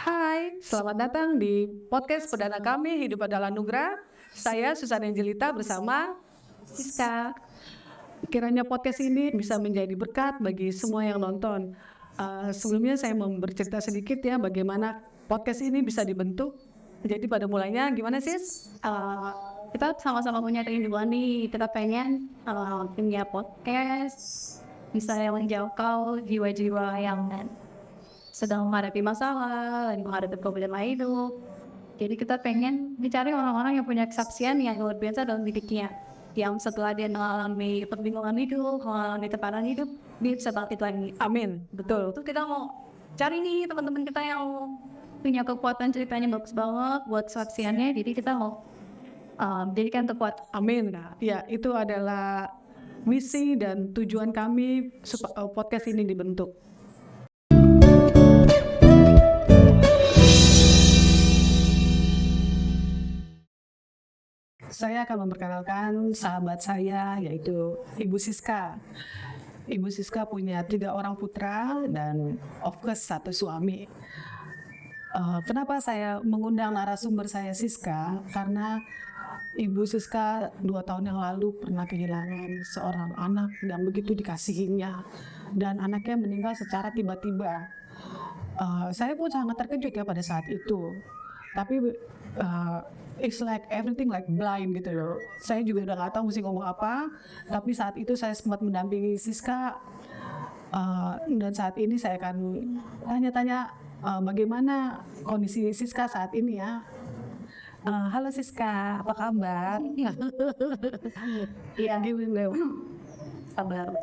Hai, selamat datang di podcast perdana kami Hidup Adalah Anugerah. Saya Susan Angelita bersama Siska. Kiranya podcast ini bisa menjadi berkat bagi semua yang nonton. Sebelumnya saya mau bercerita sedikit ya bagaimana podcast ini bisa dibentuk. Jadi pada mulanya gimana sis? Kita sama-sama punya keinginan nih, kita pengen punya podcast bisa yang menjangkau jiwa-jiwa yang sedang menghadapi masalah, lagi menghadapi problema hidup. Jadi kita pengen mencari orang-orang yang punya kesaksian yang luar biasa dalam hidupnya, yang setelah dia mengalami kebingungan hidup, mengalami tekanan hidup, dia bisa bangkit lagi. Amin, betul. Itu kita mau cari nih teman-teman kita yang punya kekuatan, ceritanya bagus banget buat kesaksiannya. Jadi kita mau jadikan terkuat. Amin. Ya, itu adalah misi dan tujuan kami supaya podcast ini dibentuk. Saya akan memperkenalkan sahabat saya yaitu Ibu Siska. Ibu Siska punya 3 orang putra dan of course 1 suami. Kenapa saya mengundang narasumber saya Siska? Karena Ibu Siska 2 tahun yang lalu pernah kehilangan seorang anak yang begitu dikasihinya, dan anaknya meninggal secara tiba-tiba. Saya pun sangat terkejut ya pada saat itu. Tapi it's like everything like blind gitu loh. Saya juga udah nggak tahu mesti ngomong apa. Tapi saat itu saya sempat mendampingi Siska, dan saat ini saya akan tanya-tanya bagaimana kondisi Siska saat ini ya. Halo Siska, apa kabar? Iya, Gimana? sabar.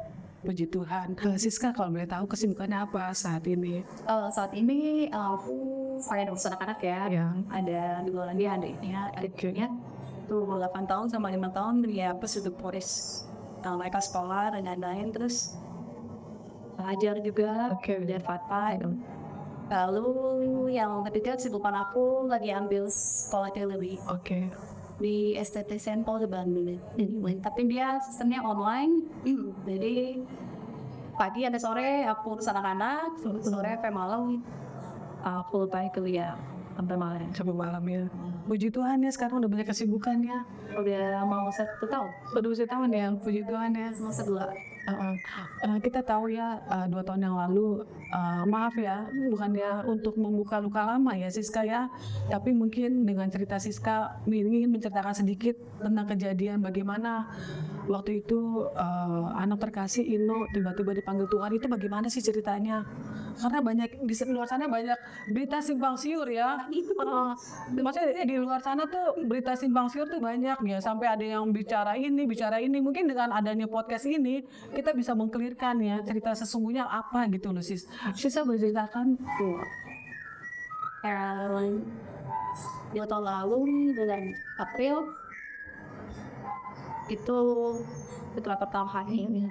Puji Tuhan. Siska, kalau boleh tahu kesibukannya apa saat ini? Saat ini aku dokter anak-anak ya. Ya. Ada 2 lagi adiknya tuh 8 tahun sama 5 tahun dia pesudah polis. Mereka sekolah dan lain-lain, terus belajar juga, belajar fatwa. Lalu yang ketiga kesibukan aku lagi ambil sekolah teologi Oke. di STT Sampel di Bandung. Tapi dia sistemnya online, jadi pagi ada sore aku urus anak-anak, sore sampai malam full time kuliah sampai malam. Sampai malam ya. Puji Tuhan ya, sekarang udah banyak kesibukannya. Udah mau 1 tahun, Udah usia tahun ya, puji Tuhan ya. semester 2. Kita tahu ya, 2 tahun yang lalu, maaf ya, bukannya untuk membuka luka lama ya Siska ya, tapi mungkin dengan cerita Siska ingin menceritakan sedikit tentang kejadian bagaimana waktu itu anak terkasih Ino tiba-tiba dipanggil Tuhan. Itu bagaimana sih ceritanya? Karena banyak di luar sana banyak berita simpang siur ya. Maksudnya di luar sana tuh berita simpang siur tuh banyak ya, sampai ada yang bicara ini. Mungkin dengan adanya podcast ini kita bisa mengklirkan ya cerita sesungguhnya apa gitu loh sis. Sisa berceritakan tuh. 2 tahun lalu bulan April itu setelah pertama kali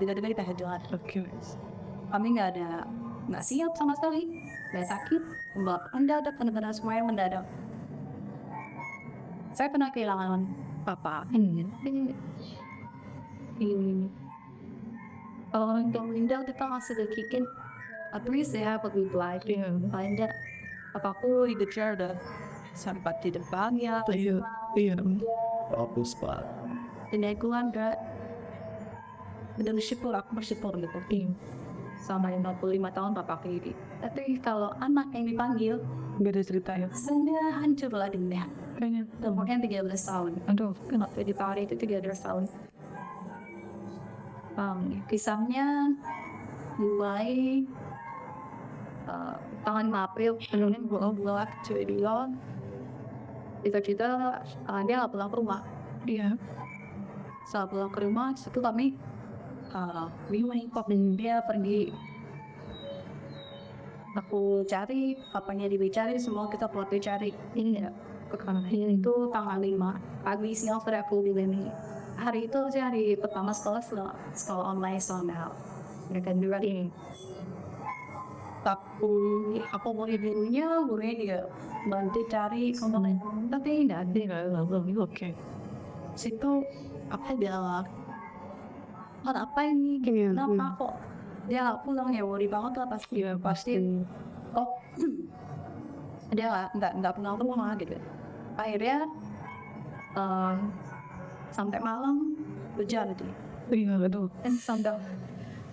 tiba-tiba kita hajar. Oke. Kami nggak siap sama sekali, nggak sakit, nggak mendadak, benar-benar semuanya mendadak. Saya pernah kehilangan papa. Kalau untuk meninggal kita masih dikikin, at least they have a good life. Paling nggak papaku hidupnya udah sempat di depannya. Iya. Bagus Pak. Dan aku kan aku bersyukur gitu. Sama 55 tahun papaku ini. Tapi kalau anak yang dipanggil, Beda cerita ya. rasanya hancur lah dunia. Kayaknya. Umurnya 13 tahun. Aduh. Kenapa di tahun itu 13 tahun? Kisahnya mulai tanggal 5 April, kemudian bulan Juli. Cita-cita dia nggak pulang ke rumah. Iya. Saat pulang ke rumah, itu kami bingung dan dia pergi. Aku cari, papanya dicari, semua kita buat dicari. Ini ya, itu tanggal 5 pagi siang sore aku bilang hari itu sih hari pertama sekolah online soalnya mereka juga ini. Aku mau gurunya dia bantu cari komponen, tapi tidak ada. Oke. Situ apa bilang, apa ini? Iya. Kenapa kok dia nggak pulang ya? Worry banget lah pasti. Iya pasti. Oh dia nggak pulang rumah gitu. Akhirnya sampai malam hujan gitu. Iya betul. Dan sampai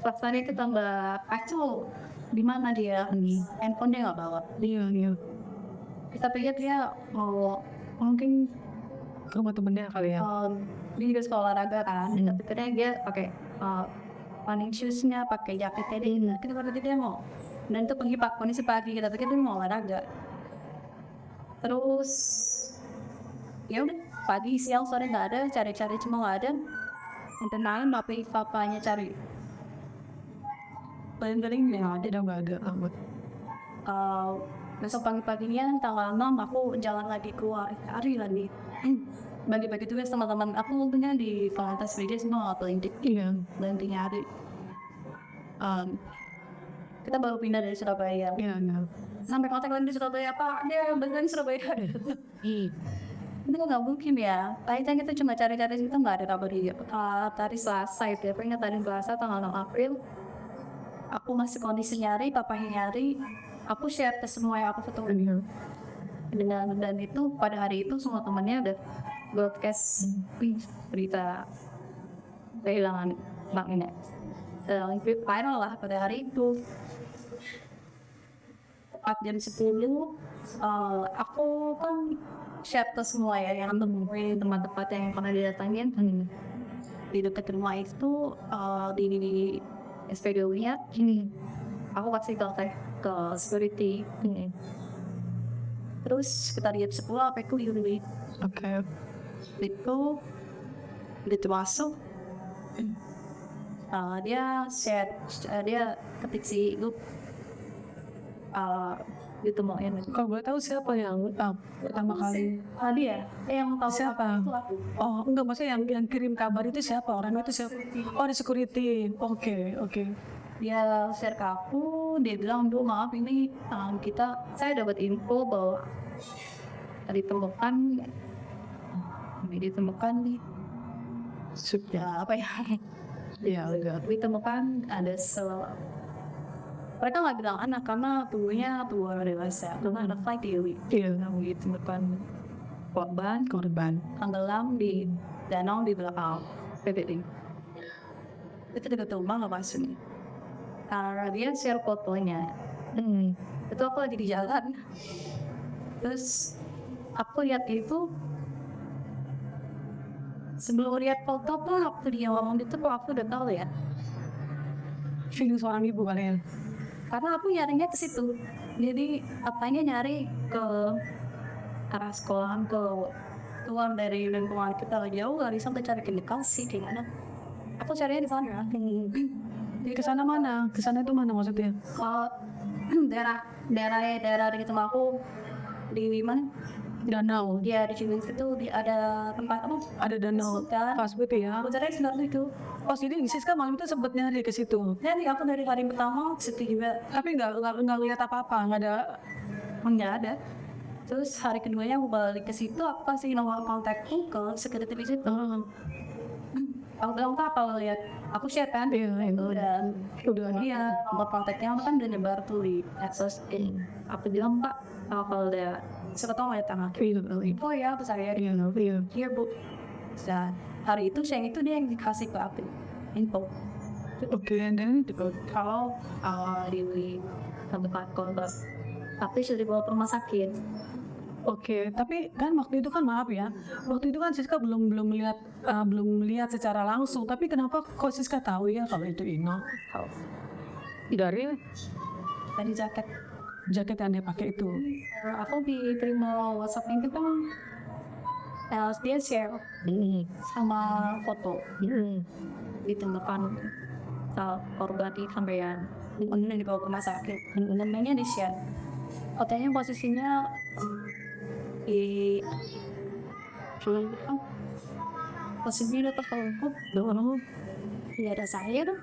perasaannya itu tambah kacau. Di mana dia? Handphone dia nggak bawa. Iya. Kita pikir dia mau mungkin Ke rumah temennya kali ya. dia juga sekolah olahraga kan. Kita pikirnya dia pakai running shoes-nya, pakai jaketnya dia. Kita pikir dia mau. Dan itu kondisi pagi, kita pikir dia mau olahraga. Terus ya udah pagi siang sore nggak ada, cari-cari cuma nggak ada. Dan malam papanya cari paling Nggak ada amat. besok pagi-paginya tanggal 6 aku jalan lagi keluar hari lagi bagi-bagi tugas teman-teman aku punya di Fakultas Media semua ngapain Iya. dan hari kita baru pindah dari Surabaya Iya. sampai kontak lagi di Surabaya Pak dia beneran di Surabaya itu nggak mungkin ya akhirnya kita cuma cari-cari itu nggak ada kabar dia tadi Selasa itu ya ingat tadi Selasa tanggal 6 April aku masih kondisi nyari papanya nyari aku share ke semua yang aku ketemu dan itu pada hari itu semua temannya udah broadcast berita kehilangan Bang Ines viral lah pada hari itu 4 jam 10 aku kan share ke semua ya yang temuin tempat-tempat yang pernah didatangin di dekat rumah itu di SPDU-nya aku kasih kontak ke security terus kita lihat 10 apa itu Yuri Oke. itu masuk dia share dia ketik si grup ditemuin Kalau boleh tahu siapa yang pertama kali? dia yang tahu Siapa? itu aku Oh enggak, maksudnya yang kirim kabar itu siapa? Orang itu siapa? Oh, di security. Oke. dia share ke aku dia bilang duh maaf ini saya dapat info bahwa ditemukan nih ya apa ya Iya udah. ditemukan ada mereka nggak bilang anak karena tubuhnya tubuh orang dewasa karena ada flight Dewi Iya. ditemukan korban tenggelam di danau di belakang PBB itu dekat rumah nggak maksudnya karena dia share fotonya itu aku lagi di jalan terus aku lihat itu sebelum lihat foto tuh waktu dia ngomong itu aku udah tahu ya Feeling seorang ibu kalian. karena aku nyarinya ke situ jadi apanya nyari ke arah sekolahan keluar dari lingkungan kita jauh nggak bisa cari ke Bekasi gimana aku carinya di sana Ke sana mana? Ke sana itu mana maksudnya? kalau daerah di tempat aku di mana Danau. dia di Ciwidey itu ada tempat apa Ada danau. kan Kasbut ya. aku cari sebenarnya itu Oh, jadi Siska malam itu sempat nyari ke situ. dan aku dari hari pertama ke situ juga Tapi nggak lihat apa-apa, nggak ada. nggak ada terus hari keduanya aku balik ke situ aku kasih nomor kontakku ke security di situ aku bilang Pak kalau lihat aku share kan Iya. dan Udah. dia nomor kontaknya kan udah nyebar tuh di medsos aku bilang Pak kalau ada siapa tahu ada tangan Iya. oh ya terus saya Iya. iya Bu dan hari itu siang itu dia yang dikasih ke aku info Oke, dan kalau di tempat korban tapi sudah dibawa ke rumah sakit. Oke, tapi kan waktu itu kan maaf ya, waktu itu kan Siska belum melihat secara langsung. Tapi kenapa kok Siska tahu ya kalau itu Ino? Tahu Dari dari jaket yang dia pakai itu. aku diterima WhatsApp itu kan dia share sama foto ditemukan korban di sampean kemudian dibawa ke rumah sakit namanya di share fotonya posisinya di posisinya udah terkelungkup dia ada saya tuh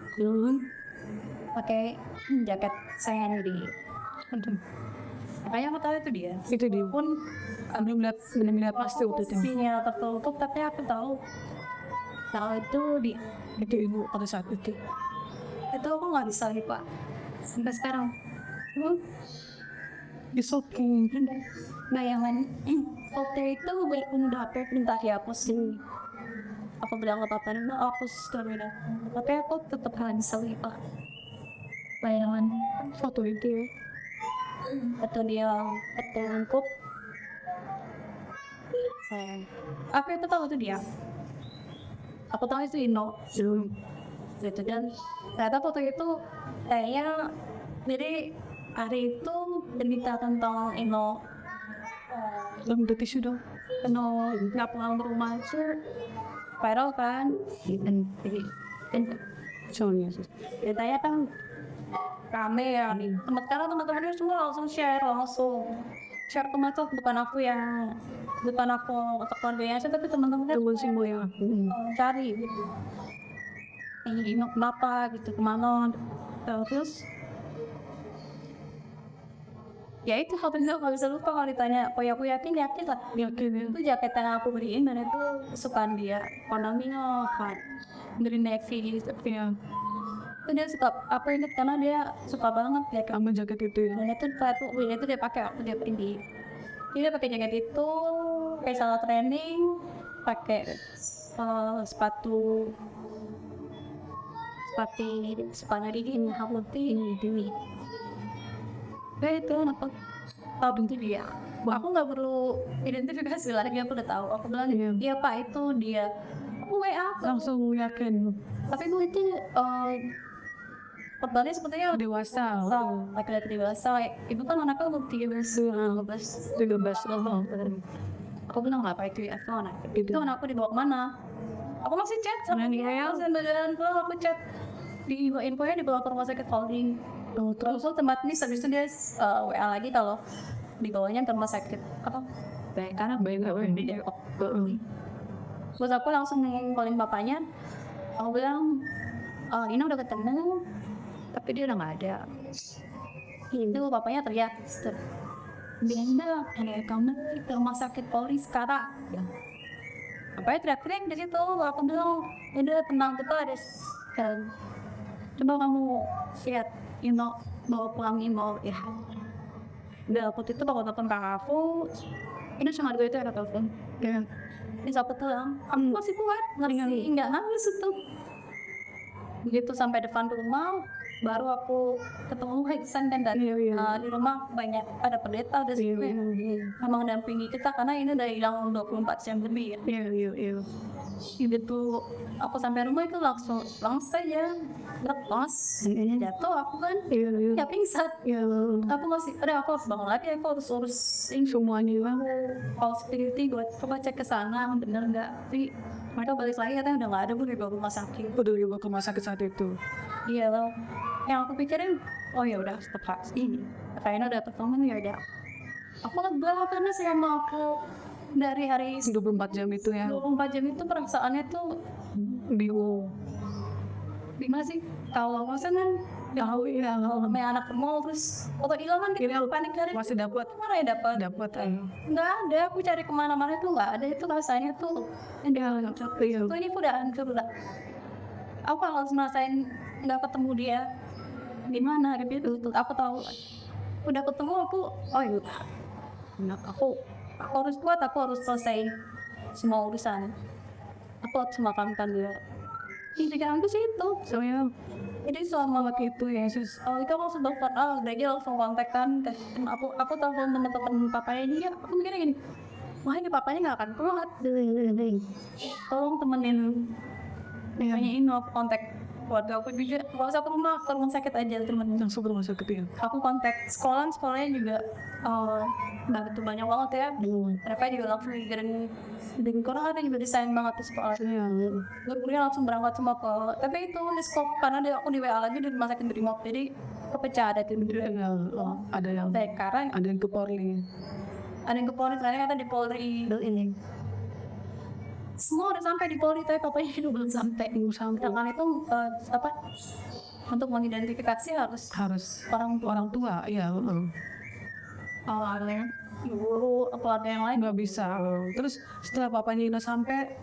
pakai jaket saya di makanya aku tahu itu dia Itu dia pun belum lihat pasti waktu itu. posisinya tertutup tapi aku tahu itu di Itu ibu pada saat itu. itu aku nggak bisa lupa sampai sekarang It's okay. Bayangan waktu itu udah HP minta dihapusin. Aku bilang gak apa-apa, hapus terus. Tapi aku tetap cancel itu. Bayangan Foto itu. atau dia ketangkup. Aku itu tahu itu dia. Aku tahu itu Ino. Gitu, dan ternyata foto itu kayaknya jadi hari itu berita tentang Ino Minta tisu dong. Ino nggak pulang ke rumah itu viral kan, dan Soalnya. ceritanya kan rame ya. Teman-temannya semua langsung share ke masuk, bukan aku untuk keluarganya sih, tapi teman-temannya Temen semua ya. cari gitu. Ino kenapa gitu, kemana, terus ya itu hal penting nggak bisa lupa kalau ditanya. Aku yakin lah Yakin ya. itu jaket yang aku beliin dan itu kesukaan dia, Konamino kan dari Navy gitu. Iya. Itu dia suka, aku inget karena dia suka banget ya kan. Sama jaket itu ya. Dan itu dia pakai waktu dia pergi. Dia pakai jaket itu, kayak salah training, pakai sepatu dingin, putih ini. Itu apa? Tahu itu dia. Aku nggak perlu identifikasi lagi, aku udah tahu. Aku bilang, Iya. iya Pak, itu dia. Aku WA Langsung yakin. tapi gue itu korbannya sepertinya Dewasa. laki-laki dewasa. Ibu kan anaknya umur 13 tahun. Aku bilang apa itu ya, itu anak itu anakku dibawa kemana? Aku masih chat sama dia, sambil jalan pulang aku chat di infonya dibawa ke rumah sakit Holding. Terus tempat ini habis itu dia WA lagi kalau dibawanya ke rumah sakit apa? Baik, karena di Depok. Terus aku langsung calling bapaknya. Aku bilang, ini udah ketemu, tapi dia udah nggak ada. Itu bapaknya teriak, bilang ada kamu ke rumah sakit Polri sekarang. Bapaknya teriak-teriak di situ. Aku bilang, udah tenang, kita ada. Coba kamu lihat, bawa pulang Ino ya. Udah waktu itu aku telepon kakakku, ini cuma gue itu ada telepon. Ini siapa tulang? Aku masih kuat, nggak nangis itu. Begitu sampai depan rumah, baru aku ketemu Heksan kan, dan di rumah banyak ada pendeta udah sih memang dampingi kita karena ini udah hilang 24 jam lebih ya. Iya. Gitu aku sampai rumah itu langsung saja lepas, ini jatuh aku kan ya pingsan. Aku aku harus bangun lagi, aku harus urus Semuanya bang. call security, gue coba cek ke sana bener nggak, tapi mereka balik lagi katanya udah nggak ada, gue dibawa ke rumah sakit. Udah dibawa ke rumah sakit saat itu. Iya loh, yang aku pikirin oh ya udah tepat ini kayaknya udah ketemu ya udah. Aku lega karena selama aku dari hari 24 jam itu ya. 24 jam itu perasaannya tuh Bingung. gimana sih, kalau maksudnya kan Tahu ya. main anak ke mall terus foto hilang kan, kita panik dari Masih dapat. mana ya dapat nggak ada, aku cari kemana-mana itu nggak ada. Itu rasanya tuh Iya. tuh ini udah hancur udah. Aku harus merasain nggak ketemu dia gimana gitu. Aku tahu udah ketemu aku, oh iya aku harus kuat, aku harus selesai semua urusan, aku harus makamkan dia. Intinya aku sih itu Soalnya jadi selama waktu itu ya Yesus, itu aku sudah dia langsung kontak kan. Aku telepon teman-teman papanya dia. Aku mikirnya gini, wah ini papanya nggak akan kuat, tolong temenin papanya ini. Aku kontak keluarga aku juga, nggak usah ke rumah sakit aja temen. langsung ke rumah sakit ya. Aku kontak sekolahnya juga nggak begitu banyak banget ya. Mereka juga langsung mikirin kurang, ada juga desain banget di sekolah. Iya. Gue langsung berangkat semua ke, tapi itu di skop karena aku di WA lagi di rumah sakit Brimob, jadi kepecah ada tim Ada yang sekarang ada yang ke Polri. ada yang ke Polri, ternyata kata di Polri ini semua udah sampai di Polri, tapi papanya itu belum sampai. Sedangkan itu untuk mengidentifikasi harus Orang tua. Iya. awalnya guru atau ada yang lain. Nggak bisa. Terus setelah papanya Ina sampai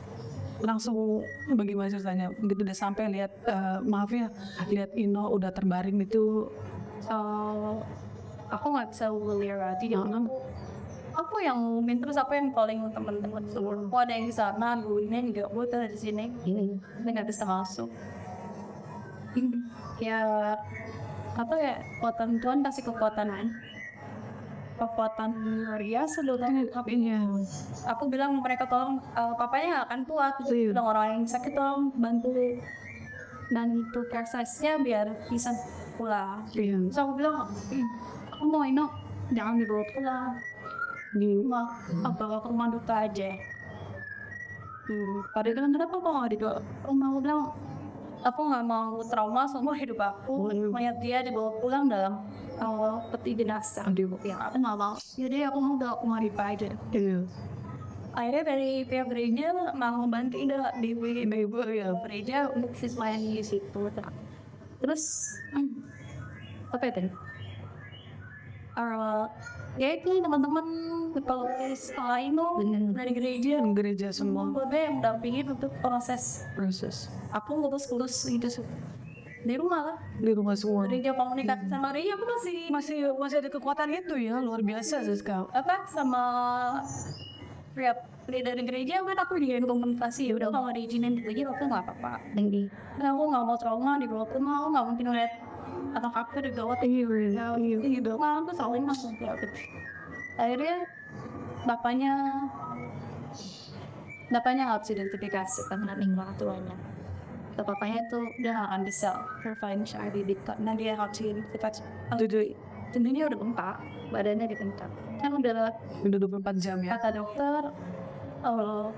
langsung bagaimana ceritanya? Begitu udah sampai lihat maaf ya, lihat Ino udah terbaring itu. aku nggak bisa hubungi lagi dengan aku yang ngumumin terus aku yang calling teman-teman semua. Oh, ada yang di sana, gue ini nggak gue tuh di sini, nggak bisa masuk. Ya apa ya, kekuatan Tuhan kasih kekuatan luar biasa dong. Aku bilang mereka tolong, papanya nggak akan kuat, terus bilang orang yang sakit tolong bantu dan itu prosesnya biar bisa pulang. Terus aku bilang, aku mau ini jangan dibawa pulang di rumah, apa ke rumah duka aja. Pada bilang kenapa kok nggak dibawa rumah? Aku bilang aku nggak mau trauma semua hidup aku, mayat dia dibawa pulang dalam peti jenazah. Ya aku nggak mau. Jadi aku mau bawa rumah di aja. Akhirnya dari pihak gereja mau bantuin di gereja untuk siswain di situ. Terus apa itu? Ya itu teman-teman kalau sekolah itu dari gereja semua udah yang mendampingin untuk proses. Aku lulus gitu di rumah lah, di rumah semua. gereja komunikasi sama gereja. Aku Masih ada kekuatan itu ya, luar biasa Siska. apa sama ya dari gereja kan aku dia komunikasi. Udah kalau diizinin di gereja aku nggak apa-apa. Dan aku nggak mau trauma di bawah rumah, aku nggak mungkin ngeliat atau kakak di bawah gitu. Nah aku selalu masuk ya. Akhirnya bapaknya nggak bisa identifikasi karena meninggal tuanya. Bapaknya itu udah nggak akan bisa survive di karena dia harus identifikasi. Tentunya udah bengkak, badannya dibengkak. Kan udah 24 jam ya. kata dokter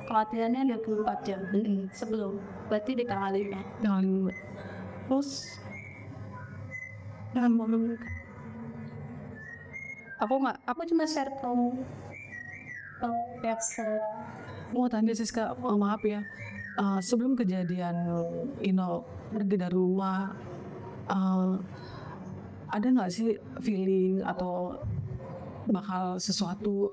kematiannya 24 jam sebelum, berarti dikalinya. Terus Dan aku cuma share ke pihak mau tanya Siska, maaf ya. Sebelum kejadian pergi dari rumah, ada nggak sih feeling atau bakal sesuatu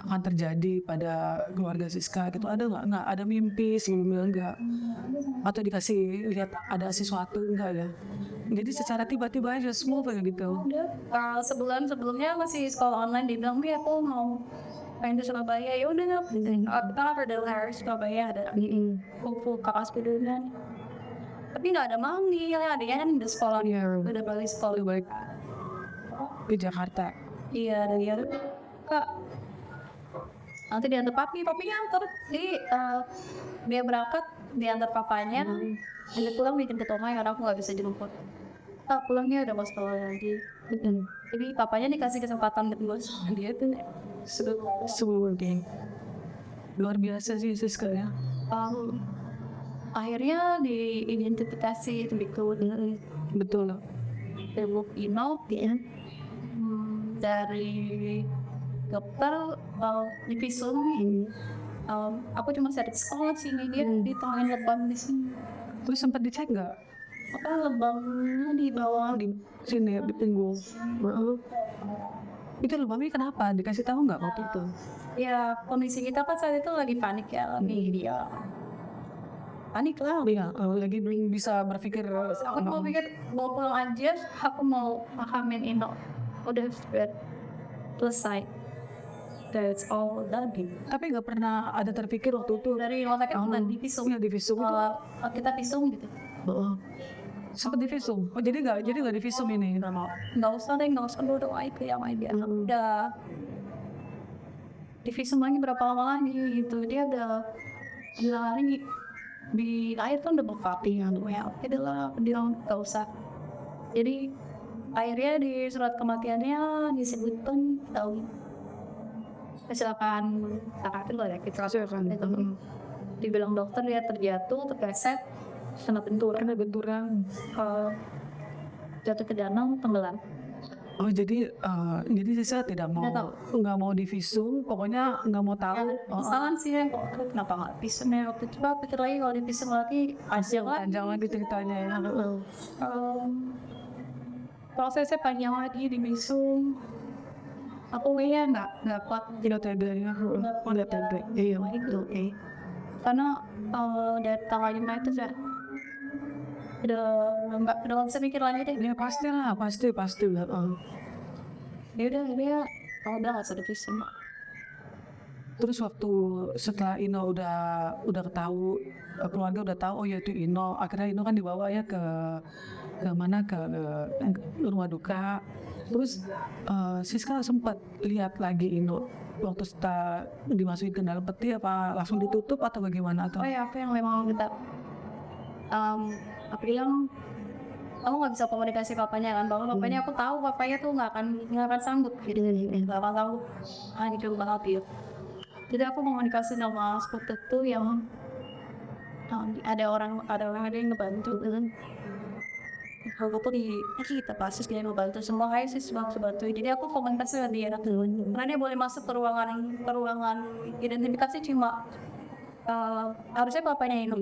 akan terjadi pada keluarga Siska gitu? Ada nggak ada mimpi sebelumnya enggak? Atau dikasih lihat ada sesuatu enggak ya? Jadi secara tiba-tiba aja semua kayak gitu. sebulan sebelumnya masih sekolah online, dia bilang aku mau pengen ke Surabaya. Ya udah kita berdua harus Surabaya, ada full kakak sepedaan. Tapi nggak ada mami, yang adanya kan di sekolah, udah balik sekolah Balik ke Jakarta. Iya, dari kak nanti diantar papinya antar. Jadi dia berangkat diantar papanya, dia pulang bikin ketoma karena aku nggak bisa jemput. Pulangnya udah mau sekolah lagi. Jadi papanya dikasih kesempatan kedua sama dia tuh Semua luar biasa sih Siska ya. akhirnya diidentifikasi Betul. ilmu dari dokter di visum. Aku cuma cari sekolah sini, dia di tengah lebam di sini. Terus sempat dicek nggak? Lebamnya di bawah Di sini di punggung. Itu lebamnya kenapa? Dikasih tahu nggak waktu itu? ya kondisi kita kan saat itu lagi panik ya, lagi dia panik lah. Iya, lagi belum bisa berpikir. Aku mau pikir mau pulang aja, aku mau pahamin udah selesai, that's all done. Tapi nggak pernah ada terpikir waktu itu Dari rumah sakit bukan di visum, ya di visum itu. kita visum gitu. Sempat di visum. Oh jadi nggak di visum ini? Nggak usah dulu doa itu yang main dia. Udah di visum lagi berapa lama lagi gitu, dia udah bilang lagi di air kan udah berpapi ya, adalah dia nggak usah. Jadi akhirnya di surat kematiannya disebutkan tahun kecelakaan itu loh ya, kecelakaan itu. Dibilang dokter dia terjatuh, terpleset, kena benturan, jatuh ke danau, tenggelam. Oh jadi Sisa nggak mau di visum, pokoknya nggak mau tahu. Salah sih ya, kenapa nggak visum ya waktu itu? Pikir lagi kalau di visum lagi Panjang lagi ceritanya ya. Prosesnya panjang lagi di visum. Aku kayaknya nggak kuat Tidak ada ya. Tidak ada. Iya. itu. Karena dari tanggal 5 itu udah nggak bisa mikir lagi deh. Ya pasti lah. dia kalau udah nggak usah diterusin. Terus waktu setelah Ino udah tahu, keluarga udah tahu, oh ya itu Ino, akhirnya Ino kan dibawa ya ke mana ke rumah duka. Terus Siska sempat lihat lagi Ino waktu setelah dimasukin ke dalam peti, apa langsung ditutup atau bagaimana atau? Oh ya, aku yang memang minta aku bilang aku nggak bisa komunikasi papanya kan, bahwa papanya aku tahu papanya tuh nggak akan sanggup gitu, nggak akan sanggup, hancur banget gitu. Jadi aku komunikasi sama sepupu tuh yang ada orang yang ngebantu kan. Aku tuh kita pasti dia ngebantu semua, kayak sih bantu. Jadi aku komunikasi sama dia karena dia boleh masuk ke ruangan identifikasi cuma harusnya papanya yang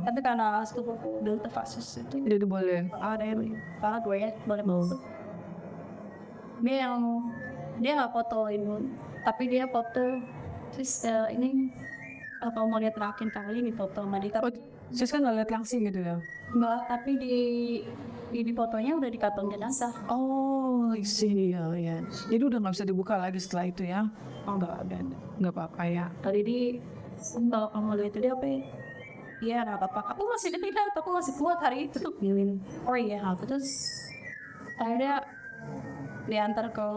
tapi karena sepupu udah terfasis itu Jadi boleh. ada yang gue ya boleh masuk. Dia nggak fotoin, tapi dia foto. Terus ini kalau mau lihat terakhir kali ini foto sama dia, Oh, Siska nggak lihat langsung gitu ya? Mbak, tapi di fotonya udah di kantong jenazah. Oh, I see, ya. Jadi udah nggak bisa dibuka lagi setelah itu ya? Oh, nggak apa-apa ya. Tadi kalau kamu lihat itu dia apa ya? Iya, nggak apa-apa. Aku masih dendam, aku masih kuat hari itu. Oh iya, terus akhirnya diantar ke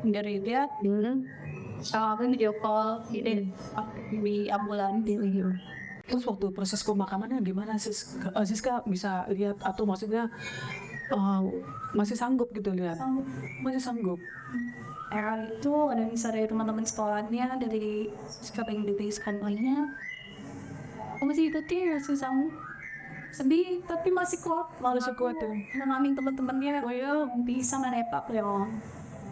dari dia. Aku video call ini di ambulan. Terus waktu proses pemakamannya gimana Siska bisa lihat atau maksudnya masih sanggup gitu lihat? Masih sanggup. Era itu ada bisa dari teman-teman sekolahnya, dari sekarang dari sekolahnya. Aku masih ikutin, masih sanggup. Sedih tapi masih kuat. Masih kuat ya. Mengamin teman-temannya, bisa menepak ya.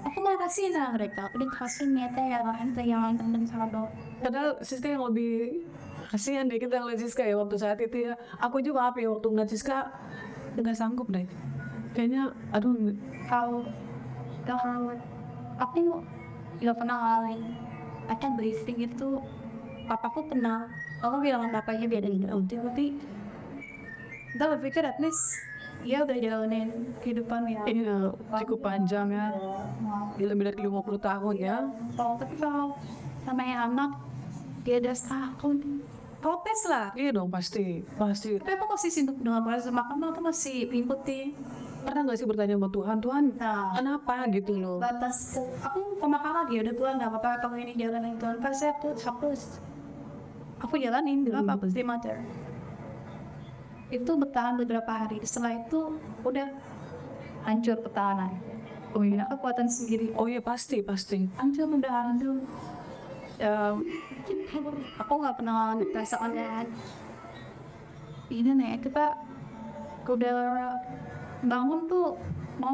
Aku mau kasih lah mereka, aku dikasih nyata ya kan, yang temen sama dok. Padahal Siska yang lebih kasihan deh kita ngeliat Siska ya waktu saat itu ya. Aku juga apa ya waktu ngeliat Siska nggak sanggup deh. Kayaknya aduh. Kalau aku nggak pernah ngalamin akan briefing itu, papaku pernah, aku bilang papanya biar dari tapi kita berpikir at least dia udah jalanin kehidupan yang cukup panjang ya, lebih dari 50 tahun ya. Tapi kalau namanya anak dia udah setahun protes lah. Iya dong, pasti. Tapi aku masih sibuk dengan proses pemakaman, aku masih mengikuti. Pernah nggak sih bertanya sama Tuhan, kenapa gitu loh? Batas aku pemakaman dia udah Tuhan, nggak apa-apa kalau ini jalanin Tuhan, pasti aku jalanin dengan apa pasti matter. Itu bertahan beberapa hari, setelah itu udah hancur pertahanan. Oh iya, kekuatan sendiri. Oh iya pasti. Hancur. Aku nggak pernah merasakannya. Ini nih kita udah bangun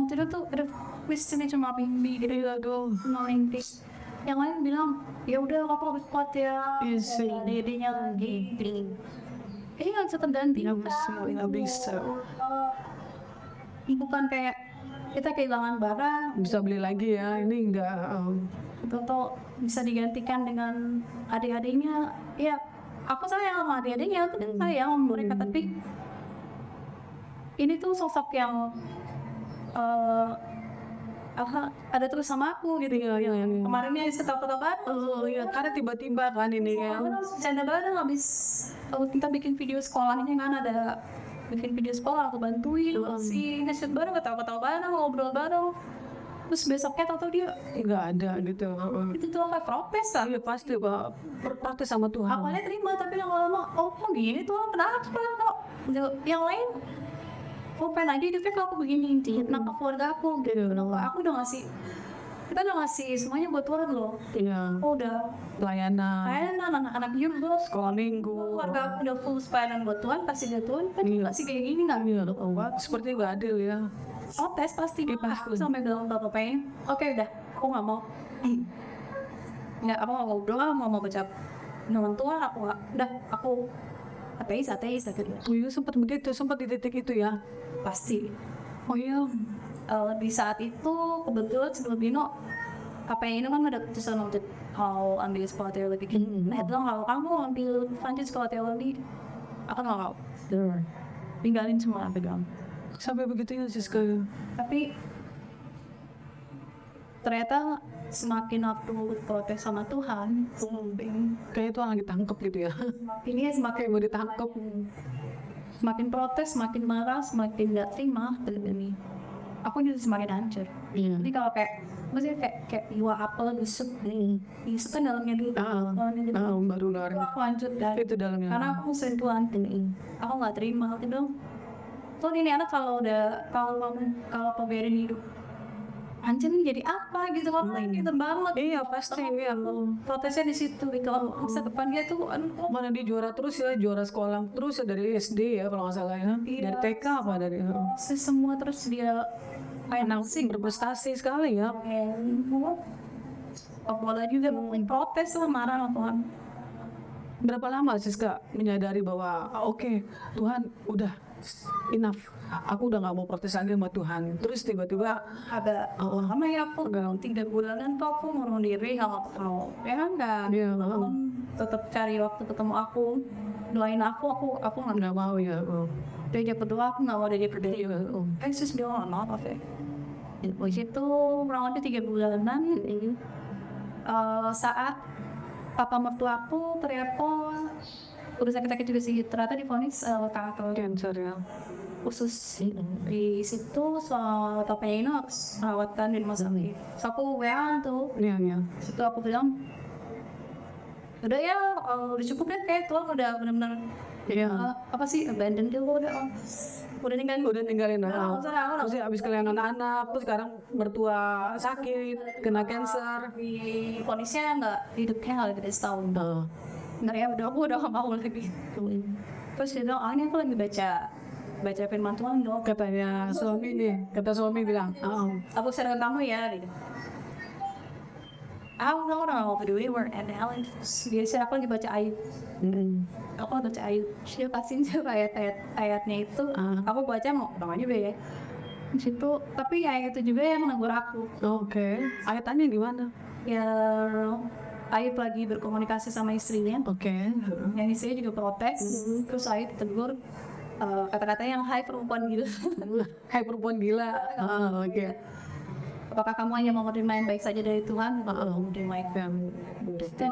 tidur tuh ada questionnya cuma mimpi gitu aduh nolingtis. Yang lain bilang ya udah aku harus kuat ya. Dirinya lagi. Ini nggak bisa terganti. Nggak bisa. Bukan kayak kita kehilangan barang Bisa beli lagi ya, ini nggak. atau bisa digantikan dengan adik-adiknya. Ya aku sayang sama adik-adiknya, aku kan sayang sama mereka, tapi ini tuh sosok yang ada terus sama aku gitu ya. Kemarinnya ketawa-ketawa Iya, karena tiba-tiba kan ini ya. bercanda bareng habis kita bikin video sekolahnya kan, ada bikin video sekolah aku bantuin si nge-shoot bareng, ketawa-ketawa bareng, ngobrol bareng. Terus besoknya tau dia Nggak ada gitu. itu tuh kayak protes lah. Iya pasti Pak, berpraktek sama Tuhan. Awalnya terima tapi lama-lama kok gini tuh kenapa yang lain pengen aja hidupnya kalau aku begini, kenapa keluarga aku gitu. Aku udah ngasih, kita udah ngasih semuanya buat Tuhan loh. Iya. Udah Pelayanan. anak-anak juga Sekolah minggu. keluarga aku udah full pelayanan buat Tuhan, pasti dia Tuhan kan masih kayak gini nggak Seperti nggak adil ya. tes pasti aku sampai bilang bapak pengen oke udah aku nggak mau aku nggak ngobrol, mau baca nama Tuhan, aku nggak, udah aku ateis gitu. Oh iya sempat begitu, sempat di titik itu ya. Pasti. Oh iya. Di saat itu kebetulan sebelum Bino apa yang ini kan ada keputusan untuk mau ambil sekolah teologi. Nah itu kalau kamu ambil lanjut sekolah teologi, aku nggak mau tinggalin semua pegang. Sampai begitu ya Siska. Tapi ternyata semakin aku protes sama Tuhan, Kayak Tuhan lagi tangkep gitu ya. ini semakin Kayak mau ditangkep. semakin protes, semakin marah, semakin nggak terima dan ini aku jadi semakin hancur. Iya. Jadi kalau kayak maksudnya kayak iwa apel busuk kan dalamnya dulu, dalamnya dulu. Baru lari. Aku hancur dan Itu dalamnya. karena aku sentuhan aku nggak terima gitu. Tuh ini anak kalau biarin hidup hancur nih jadi apa gitu kan gitu banget. Iya pasti iya. Protesnya di situ gitu. Masa depan dia tuh Mana dia juara terus ya, juara sekolah terus ya dari SD ya kalau nggak salah ya. Iya. Dari TK apa dari semua terus dia anak sih berprestasi sekali ya. bola juga mau protes lah marah sama Tuhan. Berapa lama Siska menyadari bahwa oke, Tuhan udah enough, aku udah nggak mau protes lagi sama Tuhan. Terus tiba-tiba Ada lama ya aku 3 bulanan tuh aku ngurung diri nggak mau ya kan Iya, tetap cari waktu ketemu aku, doain aku nggak mau ya. dia berdoa, aku nggak mau dia berdoa. Iya. Yesus dia nggak apa ya. Di situ kurang lebih 3 bulanan saat papa mertua aku ternyata udah sakit-sakit juga sih, ternyata divonis kanker Cancer ya. khusus. Di situ soal papanya ini harus perawatan di rumah sakit. So aku WA tuh, Iya. situ aku bilang udah ya, udah cukup deh, kayak Tuhan udah benar-benar apa sih abandon dia, udah ninggalin Terus abis kehilangan anak, terus sekarang mertua sakit, kena cancer. di vonisnya nggak hidupnya lebih dari setahun. Bener ya, aku udah gak mau lagi. Terus dia bilang, ini aku lagi baca firman Tuhan dong. Kata suami bilang, Aku share dengan kamu ya. Gitu. Aku nggak mau peduli word and Helen. Biasa aku lagi baca ayat. Aku baca ayat. Dia kasih juga ayatnya itu. Aku baca mau juga ya. Di situ, tapi ayat itu juga yang menegur aku. Oke. Ayatannya di mana? Ya, Ayub lagi berkomunikasi sama istrinya. Oke. Yang istrinya juga protes. Terus Ayub ditegur kata-kata yang hai perempuan gitu. Hai perempuan gila. Oke. Apakah kamu hanya mau menerima yang baik saja dari Tuhan? Menerima itu. Dan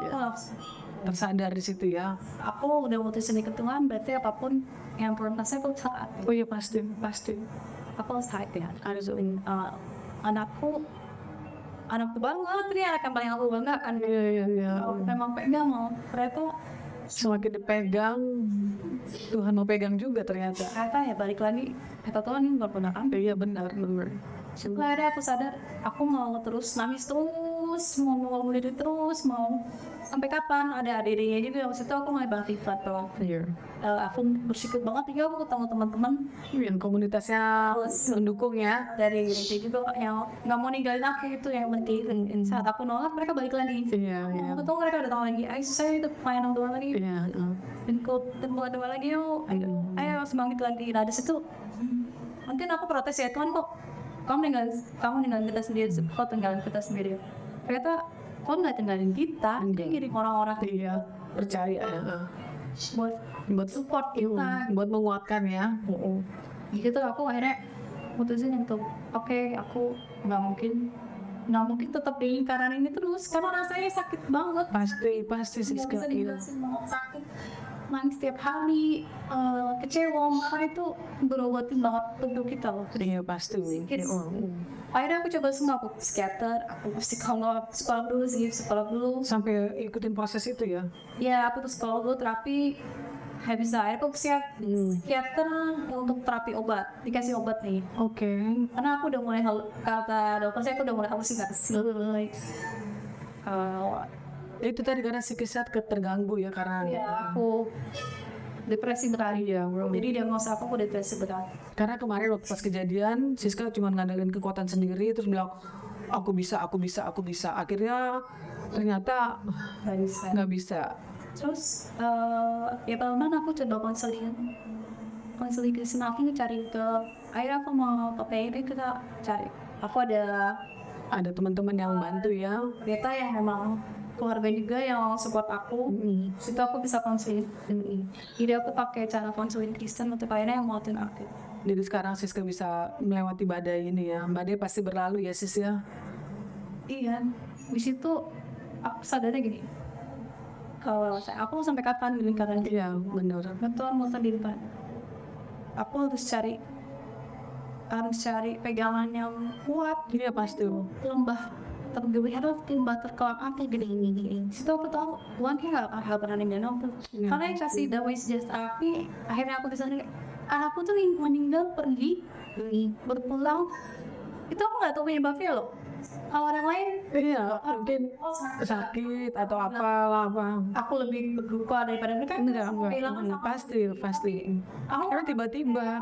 Tersadar di situ ya. aku udah mutusin ke Tuhan, berarti apapun yang prioritasnya aku saat. Oh iya pasti. Aku saat ya. Ada Anakku banget, ini anak yang paling aku banggakan. Iya. Kalau memang pegang mau, ternyata Semakin dipegang, Tuhan mau pegang juga ternyata. ya balik lagi, kata Tuhan ini nggak pernah kan. Iya benar. Setelah ada aku sadar, aku mau terus nangis terus, mau diri terus, mau sampai kapan? Ada adiknya juga, waktu itu aku mulai beraktifat tuh. Iya. Aku bersyukur banget ya aku ketemu teman-teman Yang komunitasnya mendukung ya. dari gereja juga yang nggak mau ninggalin aku, itu yang penting. Saat aku nolak, mereka balik lagi. Iya. Aku tahu mereka udah tahu lagi, ayo saya itu main dua lagi, Iya. dan kau temu dua lagi yuk, ayo semangat lagi. Nah di situ, mungkin aku protes ya Tuhan, kok kamu ninggalin kita sendiri, kau tinggalin kita sendiri. Ternyata kau nggak tinggalin kita, dia ngirim orang-orang Iya. Percaya ya. buat support kita. Buat menguatkan ya. Di situ aku akhirnya mutusin untuk oke, aku nggak mungkin tetap di lingkaran ini terus karena rasanya sakit banget. Pasti Siska. Nggak bisa dijelasin banget, sakit, nangis setiap hari, kecewa, marah itu berobatin banget tubuh kita loh. Iya pasti. Akhirnya aku coba semua, aku psikiater, aku psikolog dulu. Sampai ikutin proses itu ya. Ya aku tuh psikolog dulu, terapi. Habis akhirnya aku psikiater untuk terapi obat, dikasih obat nih. Oke. Karena aku udah mulai kata dokter saya, aku udah mulai halusinasi. Itu tadi karena psikisnya terganggu ya karena Aku depresi berat. Iya, Jadi diagnosa aku depresi berat. karena kemarin waktu pas kejadian Siska cuma ngandelin kekuatan sendiri terus bilang aku bisa. Akhirnya ternyata nggak bisa. Terus ya teman aku coba konseling ke semakin cari ke, akhirnya aku mau ke PIB, kita cari. Aku Ada teman-teman yang bantu ya. beta yang memang keluarga juga yang support aku. Situ aku bisa konseling. Jadi aku pakai cara konseling Kristen untuk akhirnya yang nguatin aku. Jadi sekarang Siska bisa melewati badai ini ya. Badai pasti berlalu ya Sis ya. Iya, di situ aku sadarnya gini, kalau aku sampai kapan di lingkaran ini? Iya, benar. Betul, mau di depan. Aku harus cari pegangan yang kuat. Iya pasti. Lembah terkelak aku gini. Situ aku tahu Tuhan kayak gak pernah ninggalin aku. Karena yang kasih damai sejahtera tapi akhirnya aku bisa anakku tuh meninggal pergi berpulang itu aku nggak tahu penyebabnya loh. Kalau orang lain Iya, mungkin sakit atau apa. aku lebih berduka daripada mereka. Enggak. Kehilangan Pasti. aku Karena tiba-tiba.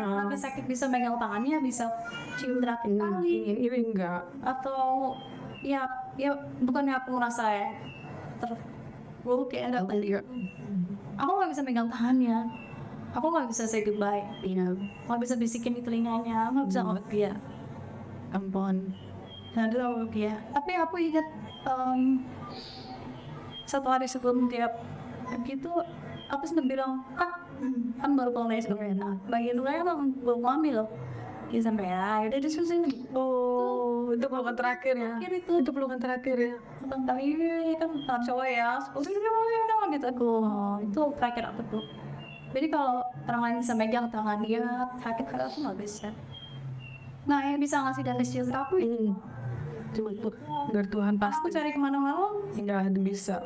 sampai sakit bisa megang tangannya, bisa cium terakhir kali. Ini enggak. Atau ya bukannya aku ngerasa ya terburuk ya enggak. Aku nggak bisa megang tangannya, aku nggak bisa say goodbye, nggak bisa bisikin di telinganya, nggak bisa ngomong dia Ampun. nah itu ngomong dia. Tapi aku ingat satu hari sebelum dia begitu aku sempat bilang kan baru pulang dari sekolah. Nah bagian dulu emang belum hamil loh. Dia sampai udah diskusi Oh, itu pelukan terakhir ya. Itu pelukan terakhir ya. tentang ini kan tahap cowok ya udah gitu aku itu terakhir aku tuh. Jadi kalau orang lain bisa megang tangan dia sakit kalau aku nggak bisa. Nah yang bisa ngasih dari shield aku itu Cuma itu dari Tuhan aku pasti. cari kemana-mana Enggak ada bisa.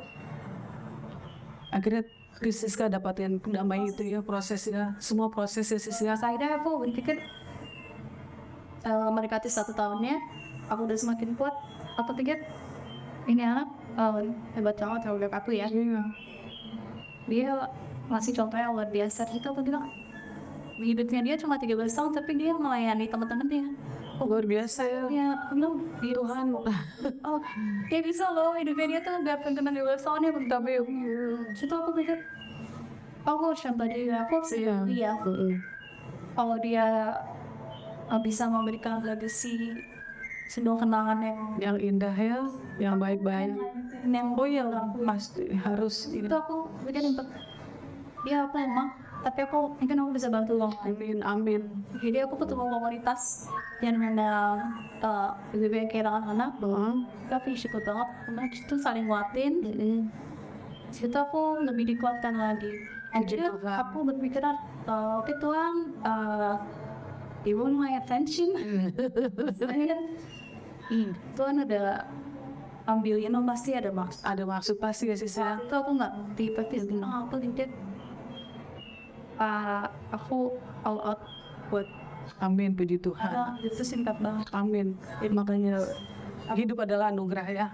Akhirnya Siska dapatin damai itu ya prosesnya. Semua prosesnya Siska. akhirnya aku berpikir mendekati 1 tahunnya aku udah semakin kuat. Aku pikir ini anak hebat banget terhadap aku ya. Iya. Dia ngasih contoh yang luar biasa. Itu aku bilang hidupnya dia cuma 13 tahun tapi dia melayani teman-temannya. Luar biasa ya. Ya, belum di Tuhan. oh dia bisa loh hidupnya dia tuh gak teman 12 tahun ya. Tapi situ aku pikir aku harus contoh dia. Aku harus dia kalau dia bisa memberikan legacy sebuah kenangan Yang indah ya, yang baik-baik. yang Oh iya, pasti harus itu aku bikin untuk dia apa emang tapi aku mungkin aku bisa bantu loh. Amin. Jadi aku ketemu komunitas yang memang lebih banyak kehilangan anak. Tapi syukur banget karena itu saling nguatin. Situ aku lebih dikuatkan lagi. Jadi aku berpikiran oke Tuhan you want my attention. Tuhan ada ambilin pasti ada maksud. Ada maksud pasti ya Siska. Itu aku nggak ngerti tapi aku lihat aku all out buat Amin, puji Tuhan. itu singkat banget. Amin. Makanya hidup adalah anugerah ya.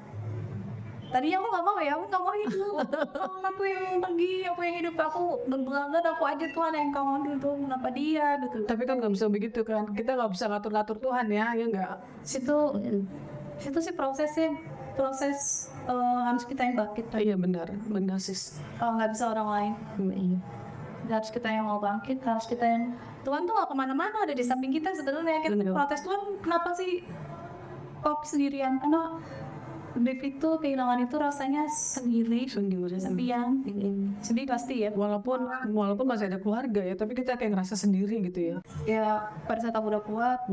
Tadinya aku nggak mau ya, aku nggak mau hidup. Aku yang pergi, aku yang hidup, aku berbelangan aku aja Tuhan yang kamu ambil tuh, kenapa dia gitu. Tapi kan nggak bisa begitu kan. Kita nggak bisa ngatur-ngatur Tuhan ya nggak. Situ sih proses harus kita yang bangkit. Iya benar sis. Nggak bisa orang lain. Harus kita yang mau bangkit, harus kita yang Tuhan tuh gak kemana-mana ada di samping kita sebenarnya. Kita protes Tuhan kenapa sih kok sendirian? Karena grief itu kehilangan itu rasanya sendiri, sepian, sedih pasti ya. Walaupun masih ada keluarga ya, tapi kita kayak ngerasa sendiri gitu ya. Ya pada saat aku udah kuat,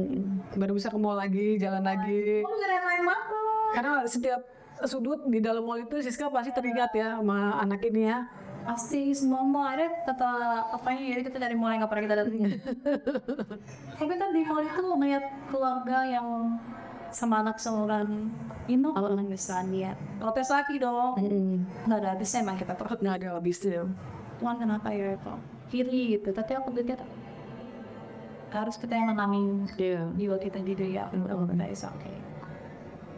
Baru bisa ke mall lagi, jalan lagi. aku nggak main makan. Karena setiap sudut di dalam mall itu Siska pasti teringat ya sama anak ini ya. Pasti semua ada kata apanya ya kita dari mulai nggak pernah kita datang. Tapi kan di mall itu ngeliat keluarga yang sama anak seorang orang besar dia protes lagi dong. Nggak ada habisnya emang kita protes. Nggak ada habisnya. Tuhan kenapa ya itu kiri gitu. Tapi aku pikir harus kita yang menangin jiwa kita diri ya. Kita is okay.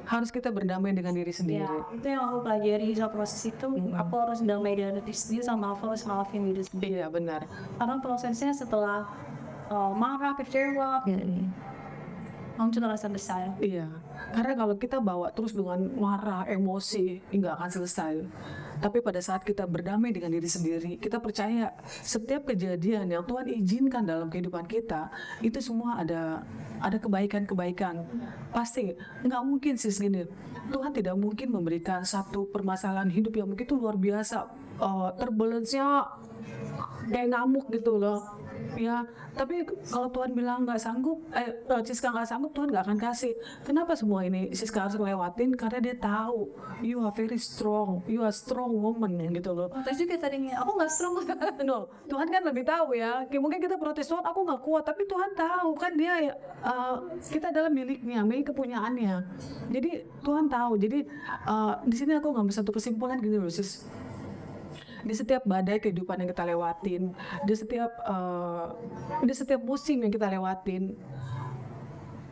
Harus kita berdamai dengan diri sendiri. Ya, itu yang aku pelajari soal proses itu. Aku harus damai dengan diri sendiri sama aku harus maafin diri sendiri. Iya benar. Karena prosesnya setelah marah, kecewa, kamu juga rasa besar. Iya. Karena kalau kita bawa terus dengan marah, emosi, nggak akan selesai. Tapi pada saat kita berdamai dengan diri sendiri, kita percaya setiap kejadian yang Tuhan izinkan dalam kehidupan kita, itu semua ada kebaikan-kebaikan. Pasti nggak mungkin sih gini. Tuhan tidak mungkin memberikan satu permasalahan hidup yang begitu luar biasa, terbalance-nya kayak ngamuk gitu loh. Ya, tapi kalau Tuhan bilang nggak sanggup, Siska nggak sanggup, Tuhan nggak akan kasih. Kenapa semua ini Siska harus lewatin? Karena dia tahu you are very strong, you are strong woman gitu loh. Terus juga tadinya aku nggak strong. No, Tuhan kan lebih tahu ya. Mungkin kita protes Tuhan, aku nggak kuat, tapi Tuhan tahu kan dia kita adalah miliknya, milik kepunyaannya. Jadi Tuhan tahu. Jadi di sini aku ngambil satu kesimpulan gini loh, sis. Di setiap badai kehidupan yang kita lewatin, di setiap musim yang kita lewatin,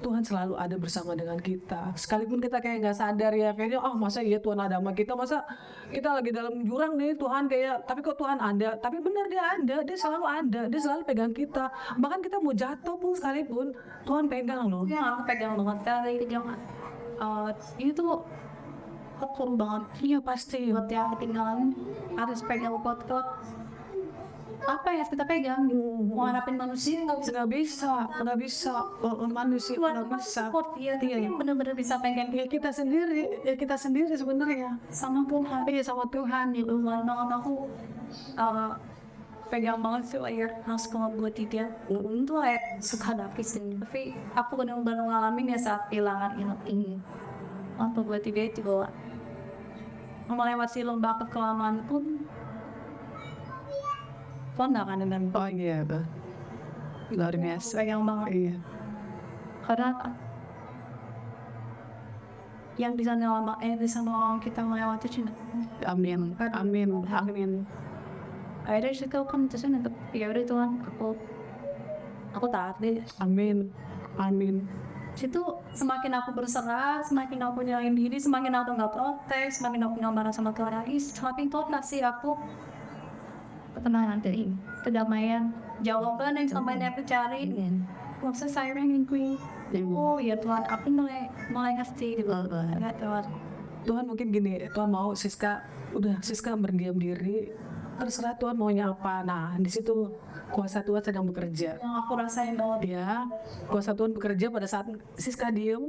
Tuhan selalu ada bersama dengan kita. Sekalipun kita kayak nggak sadar ya, kayaknya masa iya Tuhan ada sama kita, masa kita lagi dalam jurang nih Tuhan kayak, tapi kok Tuhan ada? Tapi benar dia ada, dia selalu ada, dia selalu pegang kita. Bahkan kita mau jatuh pun sekalipun, Tuhan pegang loh. Ya, aku pegang banget kali jangan. Ini tuh hopeful banget. Iya pasti. Buat yang ketinggalan harus pegang pot-pot. Apa ya kita pegang? Mau harapin manusia nggak bisa. Nggak bisa. Manusia nggak bisa. Support dia, iya. Bener-bener bisa pegang Ya kita sendiri sebenarnya. sama Tuhan. Iya sama Tuhan. Itu banget aku pegang banget sih ya harus kalau buat dia itu kayak suka nafis tapi aku benar-benar ngalamin ya saat kehilangan ini waktu buat dia itu bahwa melewati lembah kekelaman pun Tuhan gak akan dengan Oh iya, luar biasa. pegang banget Iya. karena yang di sana kita melewati cina Amin. akhirnya sih kau kan terus untuk ya udah Tuhan aku taat deh. Amin. Situ semakin aku berserah, semakin aku nyalain diri, semakin aku nggak protes, semakin aku nggak marah sama Tuhan lagi, semakin Tuhan kasih aku ketenangan dari kedamaian, jawaban yang selama ini aku cari. Maksud saya yang gue, oh ya Tuhan, aku mulai ngerti gitu. Nggak Tuhan. Tuhan mungkin gini, Tuhan mau Siska berdiam diri, terserah Tuhan maunya apa. Nah di situ kuasa Tuhan sedang bekerja. Yang aku rasain banget. Ya, kuasa Tuhan bekerja pada saat Siska diem,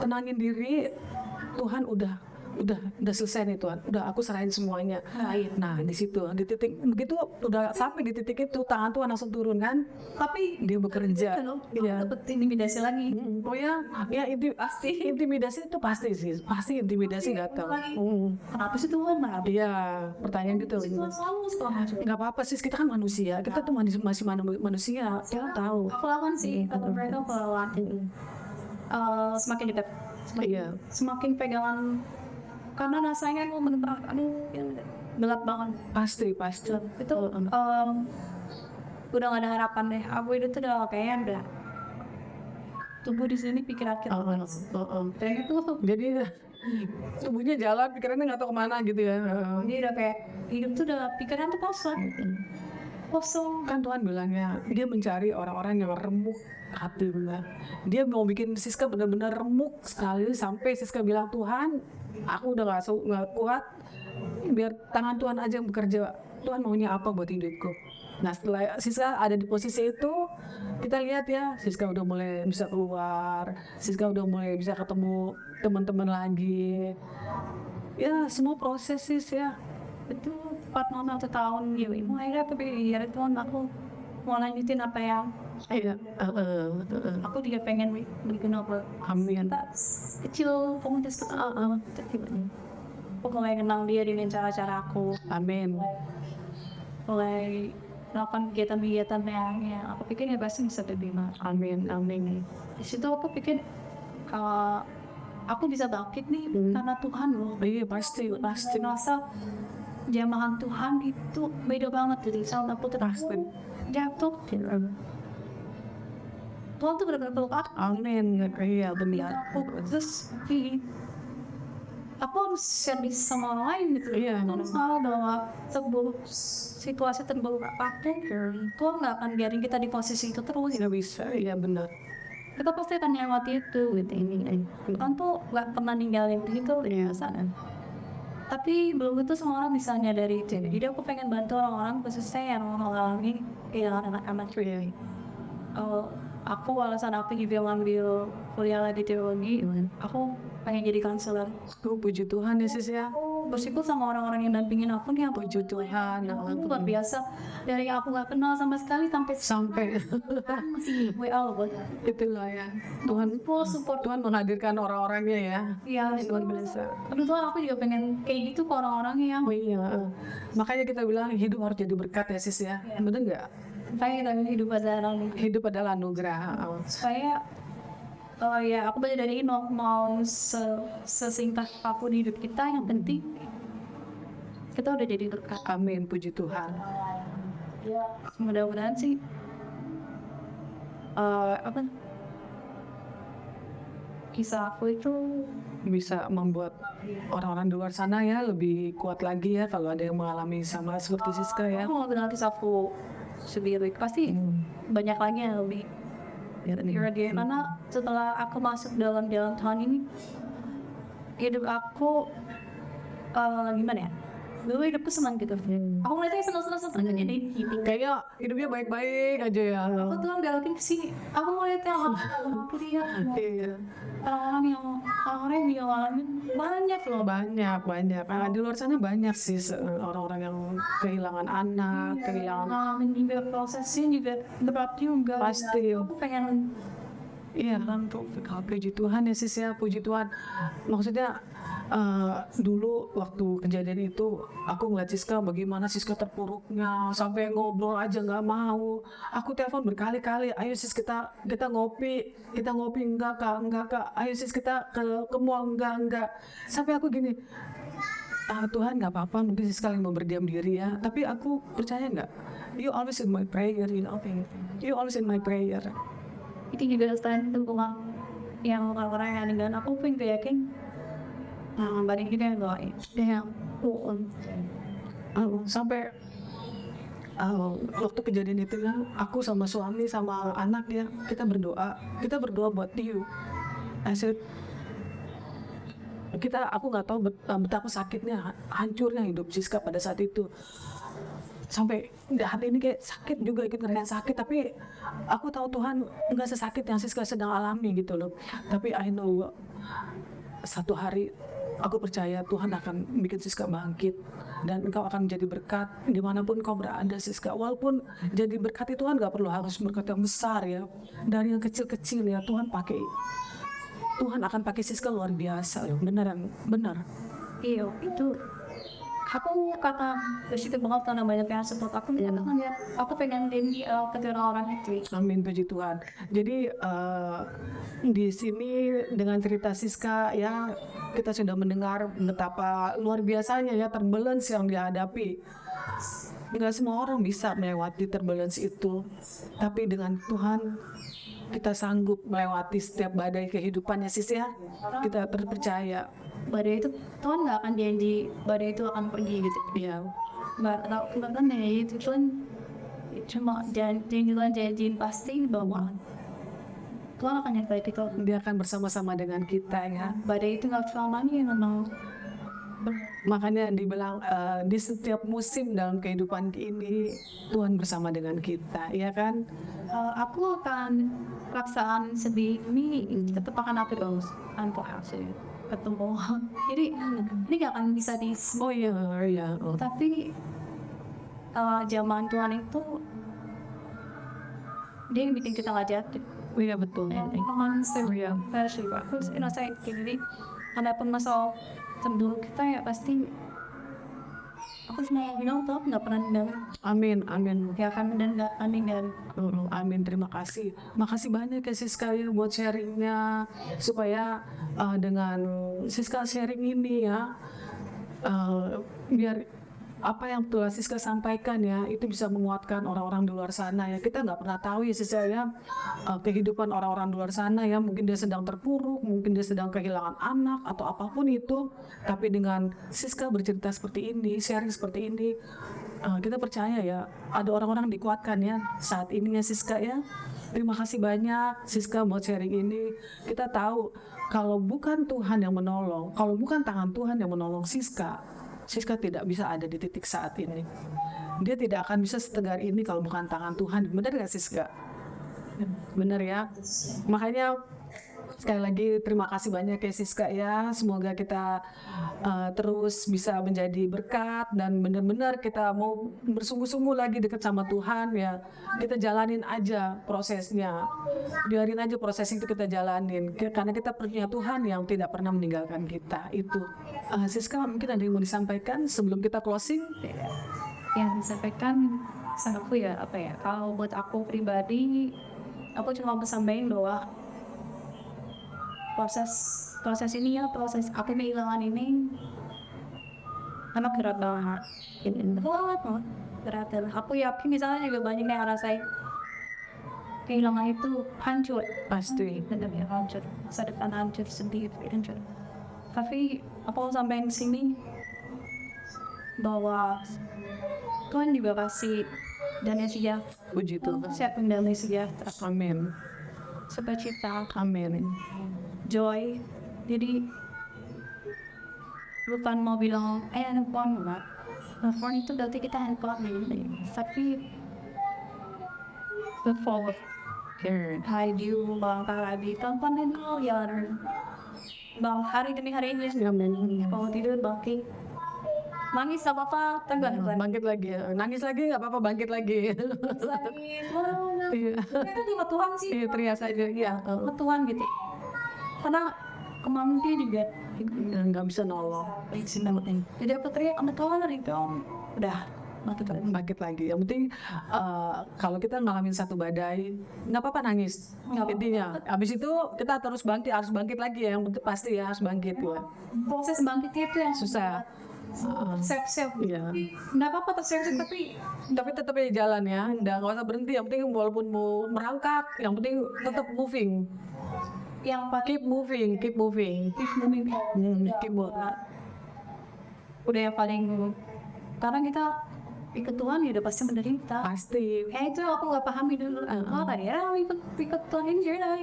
tenangin diri, Tuhan udah selesai nih Tuhan, udah aku serahin semuanya. Nah di situ, di titik begitu udah sampai di titik itu, tangan Tuhan langsung turun kan, tapi dia bekerja. Iya. Dapet intimidasi lagi. Oh ya pasti intimidasi itu pasti intimidasi datang. Kenapa sih Tuhan? Iya, pertanyaan gitu. Selalu Nggak apa-apa sih, kita kan manusia, kita tuh masih manusia, kita tahu. aku lawan sih kalau mereka aku lawan. Semakin dekat, semakin pegangan karena rasanya aku menentang gelap banget Pasti. itu udah gak ada harapan deh. Aku itu tuh udah kayaknya udah tumbuh di sini pikiran kita kayak itu Jadi tubuhnya jalan, pikirannya nggak tahu kemana gitu ya. jadi udah kayak hidup tuh udah pikiran tuh kosong Kan Tuhan bilangnya dia mencari orang-orang yang remuk hati, benar. Dia mau bikin Siska benar-benar remuk sekali sampai Siska bilang, Tuhan, aku udah nggak kuat, biar tangan Tuhan aja yang bekerja. Tuhan maunya apa buat hidupku. Nah setelah Siska ada di posisi itu, kita lihat ya, Siska udah mulai bisa keluar, Siska udah mulai bisa ketemu teman-teman lagi. Ya semua proses sih ya. itu 4 tahun ya mulai tapi ya Tuhan aku mau lanjutin apa yang Iya. aku juga pengen bikin apa Amin. kecil komunitas kecil aku mulai kenal dia dengan cara-cara aku Amin. mulai melakukan kegiatan-kegiatan yang aku pikir ya pasti bisa diterima. Amin. Di situ aku pikir kalau aku bisa bangkit nih karena Tuhan loh. Iya pasti. Merasa jamahan Tuhan itu beda banget dari sama aku Pasti. jatuh. Tuhan tuh benar-benar peluk aku. Amin. Iya benar. Terus aku harus share sama orang lain gitu. Iya. Kalau bahwa situasi terburuk apapun, Tuhan nggak akan biarin kita di posisi itu terus. Nggak bisa. Iya benar. Kita pasti akan lewati itu gitu ini. Tuhan tuh nggak pernah ninggalin itu biasa. Tapi belum tentu semua orang bisa nyadari itu. Jadi aku pengen bantu orang-orang khususnya yang mengalami kehilangan anak-anak. Aku alasan aku juga ngambil kuliah di teologi. Aku pengen jadi konselor. Puji Tuhan ya sis ya. bersyukur sama orang-orang yang dampingin aku nih. Puji Tuhan. Aku luar biasa. Dari yang aku nggak kenal sama sekali sampai masih WA loh buat. itulah ya. Tuhan Support. Tuhan menghadirkan orang-orangnya ya. Iya, Luar biasa. kebetulan aku juga pengen kayak gitu ke orang-orang yang Oh iya. Makanya kita bilang hidup harus jadi berkat ya sis ya. Bener nggak? kayak kita hidup pada Hidup adalah anugerah. supaya ya aku belajar dari Ino mau sesingkat apapun hidup kita yang penting kita udah jadi berkat. Amin, puji Tuhan. Mudah-mudahan sih apa kisah aku itu Bisa membuat orang-orang di luar sana ya lebih kuat lagi ya kalau ada yang mengalami sama seperti Siska ya. aku mau bilang kisah aku sendiri pasti banyak lagi yang lebih dia karena setelah aku masuk dalam jalan Tuhan ini hidup aku gimana ya dulu hidupku senang gitu aku ngeliatnya senang jadi Kayaknya hidupnya baik-baik aja ya. aku tuh nggak sih aku ngeliatnya aku lihat Iya. orang-orang yang ngalamin banyak loh Banyak. Nah, di luar sana banyak sih orang-orang yang kehilangan anak, kehilangan. ngalamin juga prosesnya juga berat juga. Pasti. Aku pengen Iya, puji Tuhan ya sis ya, puji Tuhan. Maksudnya dulu waktu kejadian itu aku ngeliat Siska bagaimana Siska terpuruknya sampai ngobrol aja nggak mau. Aku telepon berkali-kali, ayo sis kita ngopi enggak kak, ayo sis kita ke mall enggak. Sampai aku gini, Tuhan nggak apa-apa mungkin Siska mau berdiam diri ya, tapi aku percaya nggak? You always in my prayer, you always in my prayer. itu juga selain tentang yang orang-orang yang dengan aku pun gak yakin balik kita yang doain yang sampai waktu kejadian itu ya aku sama suami sama anak ya kita berdoa buat you. I said aku nggak tahu betapa sakitnya hancurnya hidup Siska pada saat itu sampai hati ini kayak sakit juga ikut ngerasain sakit tapi aku tahu Tuhan nggak sesakit yang Siska sedang alami gitu loh tapi I know satu hari aku percaya Tuhan akan bikin Siska bangkit dan engkau akan menjadi berkat dimanapun kau berada Siska walaupun jadi berkat itu kan nggak perlu harus berkat yang besar ya dari yang kecil-kecil ya Tuhan akan pakai Siska luar biasa loh benar iya itu aku kata bersyukur banget karena banyak yang support aku aku pengen jadi kedua orang itu. Amin puji Tuhan. Jadi di sini dengan cerita Siska ya kita sudah mendengar betapa luar biasanya ya turbulence yang dihadapi. Enggak semua orang bisa melewati turbulence itu, tapi dengan Tuhan kita sanggup melewati setiap badai kehidupannya sis ya. Kita terpercaya. Badai itu Tuhan nggak akan janji badai itu akan pergi gitu. Iya. Bahkan ya itu Tuhan cuma janjiin pasti bahwa Tuhan akan nyertai kita. Dia akan bersama-sama dengan kita ya. Badai itu nggak selamanya memang. Makanya dibilang di setiap musim dalam kehidupan ini Tuhan bersama dengan kita, ya kan? Aku akan pelaksanaan sedih ini tetap akan aku terus untuk hasil ketemu. Jadi ini gak akan bisa di. Oh iya. Oh. Tapi zaman Tuhan itu dia yang bikin kita nggak jatuh. Iya betul. Emang serius. Versi bagus. Saya jadi ada masalah sebelum kita ya pasti aku cuma bilang tuh nggak pernah dengar. Amin. Ya kan dan nggak dan Amin. Terima kasih. Makasih banyak ya Siska ya buat sharingnya supaya dengan Siska sharing ini ya biar apa yang Tuhan Siska sampaikan ya itu bisa menguatkan orang-orang di luar sana ya. Kita nggak pernah tahu ya Siska ya kehidupan orang-orang di luar sana ya, mungkin dia sedang terpuruk, mungkin dia sedang kehilangan anak atau apapun itu, tapi dengan Siska bercerita seperti ini, sharing seperti ini, kita percaya ya ada orang-orang dikuatkan ya saat ini ya Siska ya. Terima kasih banyak Siska buat sharing ini. Kita tahu kalau bukan Tuhan yang menolong, kalau bukan tangan Tuhan yang menolong Siska tidak bisa ada di titik saat ini. Dia tidak akan bisa setegar ini kalau bukan tangan Tuhan. Benar gak Siska? Benar ya. Makanya Sekali lagi terima kasih banyak ya Siska ya. Semoga kita terus bisa menjadi berkat dan benar-benar kita mau bersungguh-sungguh lagi dekat sama Tuhan ya. Kita jalanin aja prosesnya. Biarin aja proses itu kita jalanin. Karena kita punya Tuhan yang tidak pernah meninggalkan kita. Itu. Siska mungkin ada yang mau disampaikan sebelum kita closing? Yang disampaikan sama aku ya apa ya, kalau buat aku pribadi aku cuma mau sampaikan bahwa proses ini ya, proses aku kehilangan ini karena berat banget berat dan aku yakin misalnya juga banyak yang ngerasain kehilangan itu hancur, Pasti. benar-benar hancur, masa depan hancur, sedih, hancur. Tapi aku mau sampaikan sini bahwa Tuhan juga kasih damai sejahtera, Puji Tuhan. siapin damai sejahtera, Amin. sukacita, Amin. joy. Jadi bukan mau bilang handphone enggak, handphone itu berarti kita handphone tapi look forward. Hai diu bang karabi tonton itu ya bang hari demi hari ini kalau tidur bangkit nangis apa apa tegang Bangkit lagi ya. Nangis lagi nggak apa-apa, bangkit lagi. Iya. itu cuma Tuhan sih, Iya, teriak aja. Iya. sama Tuhan gitu karena kemampuan dia juga Nggak bisa nolong. jadi aku teriak sama Tuhan itu udah Bangkit lagi. Yang penting kalau kita ngalamin satu badai, nggak apa-apa nangis. Intinya. Habis itu kita harus bangkit lagi ya. Yang penting pasti ya harus bangkit ya. proses bangkitnya itu yang Susah. self Iya. nggak apa-apa terself tapi Tapi tetap aja jalan ya. Nggak usah berhenti. Yang penting walaupun mau merangkak, yang penting tetap moving. yang pakai Keep moving, keep moving. keep moving Keep moving. udah yang paling karena kita ikut Tuhan ya udah pasti menderita. Pasti. Itu aku nggak pahami dulu. Apa ya ikut Tuhan ini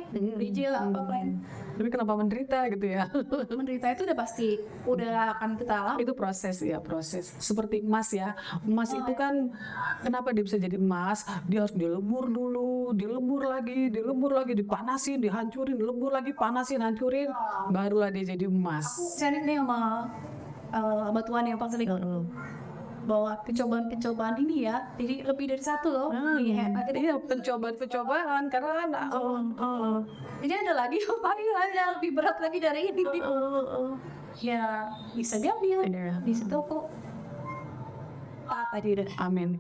jadi biji lah apa lain. Tapi kenapa menderita gitu ya? Menderita itu udah pasti udah akan kita alami. Itu proses ya, proses. Seperti emas ya. Emas itu kan kenapa dia bisa jadi emas? Dia harus dilebur dulu, dilebur lagi, dipanasin, dihancurin, dilebur lagi, panasin, hancurin, barulah dia jadi emas. Sharing nih sama Tuhan yang pasti bahwa pencobaan ini ya, jadi lebih dari satu loh. Iya, pencobaan karena kan Jadi ada lagi yang paling ada lebih berat lagi dari ini. Ya bisa diambil. Di situ kok tadi deh. amin.